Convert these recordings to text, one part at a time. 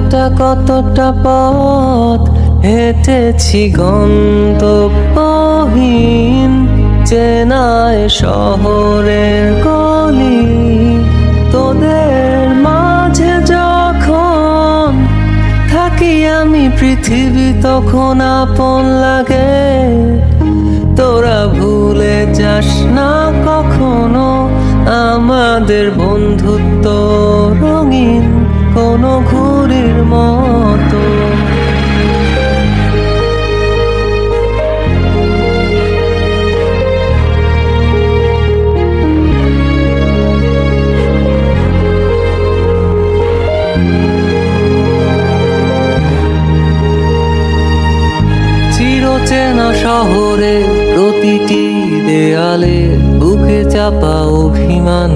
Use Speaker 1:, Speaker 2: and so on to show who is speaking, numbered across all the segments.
Speaker 1: হাঁটা কতটা পথ হেঁটেছি গন্তব্যহীন চেনায় শহরের গলি। তোদের মাঝে যখন থাকি আমি পৃথিবী তখন আপন লাগে। তোরা ভুলে যাস না কখনো আমাদের বন্ধুত্ব রঙিন কোনো ঘুড়ির মতো। চিরচেনা শহরে প্রতিটি দেয়ালে বুকে চাপা অভিমান,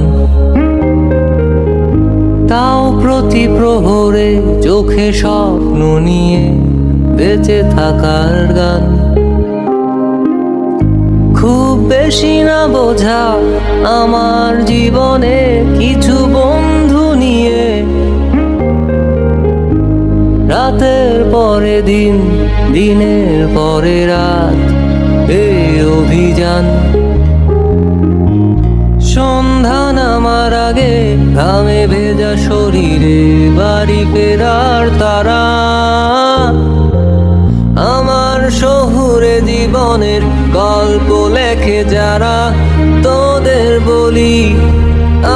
Speaker 1: তাও প্রতি প্রহরে চোখে স্বপ্ন নিয়ে বেঁচে থাকার গান। খুব বেশি না বোঝা আমার জীবনে কিছু বন্ধু নিয়ে, রাতের পরে দিন, দিনের পরে রাত, এই অভিযান। সন্ধ্যা নামার আগে ঘামে ভেজা শরীরে বাড়ি ফেরার তারা। আমার শহুরে জীবনের গল্প লেখে যারা, তোদের বলি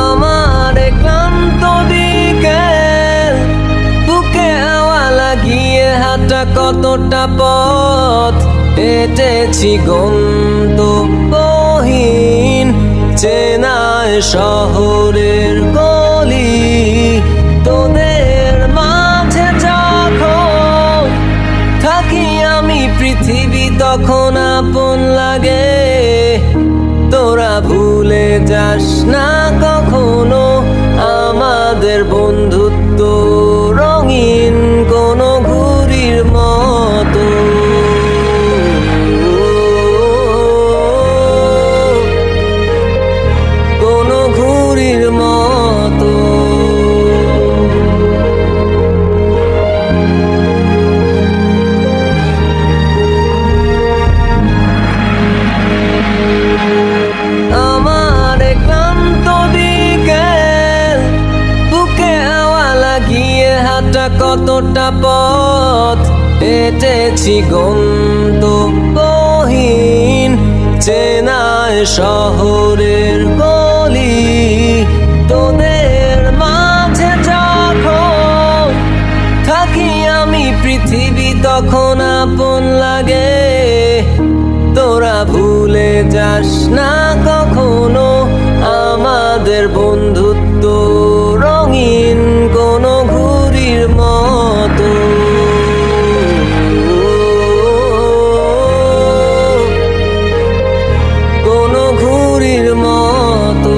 Speaker 1: আমার ক্লান্ত বিকেল বুকে হাওয়া লাগিয়ে হাঁটা কতটা পথ হেঁটেছি গন্তব্যহীন চেনায় শহরের গলি। তোদের মাঝে যখন থাকি আমি পৃথিবী তখন আপন লাগে। তোরা ভুলে যাস না কখনো আমাদের বন্ধুত্ব রঙিন কোনো ঘুড়ির মতো। কোনো ঘুড়ির মতো। আমার ক্লান্ত বিকেল বুকে হাওয়া লাগিয়ে হাঁটা কতটা পথ হেঁটেছি গন্তব্যহীন চেনায় শহরের গলি। তোদের মাঝে যখন থাকি আমি পৃথিবী তখন আপন লাগে। তোরা ভুলে যাস না কখনো আমাদের বন্ধুত্ব রঙিন কোনো ঘুড়ির মতো। কোনো ঘুড়ির মতো।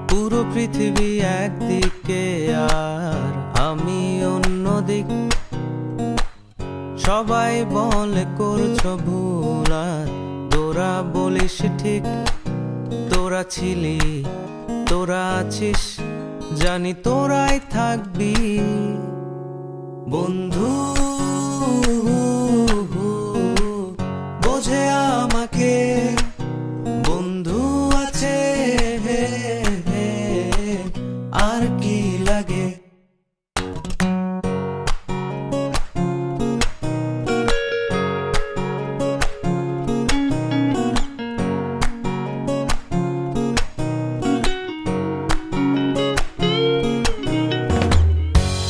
Speaker 1: পুরো পৃথিবী একদিকে আর আমি অন্যদিক। সবাই বলে করছো ভুল আর তোরা বলিস ঠিক। তোরা ছিলি, তোরা আছিস, জানি তোরাই থাকবি বন্ধু। বোঝে আমাকে বন্ধু আছে, আর কি লাগে।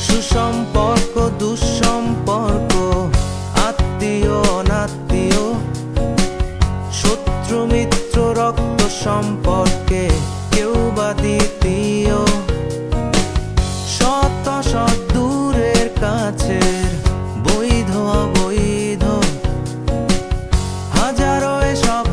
Speaker 1: সুসম্পর্ক দুঃসম্পর্ক, আত্মীয় অনাত্মীয়, শত্রু মিত্র রক্ত সম্পর্কে কেউ বা দ্বিতীয়। শত শত দূরের কাছের বৈধ অবৈধ হাজারো এসব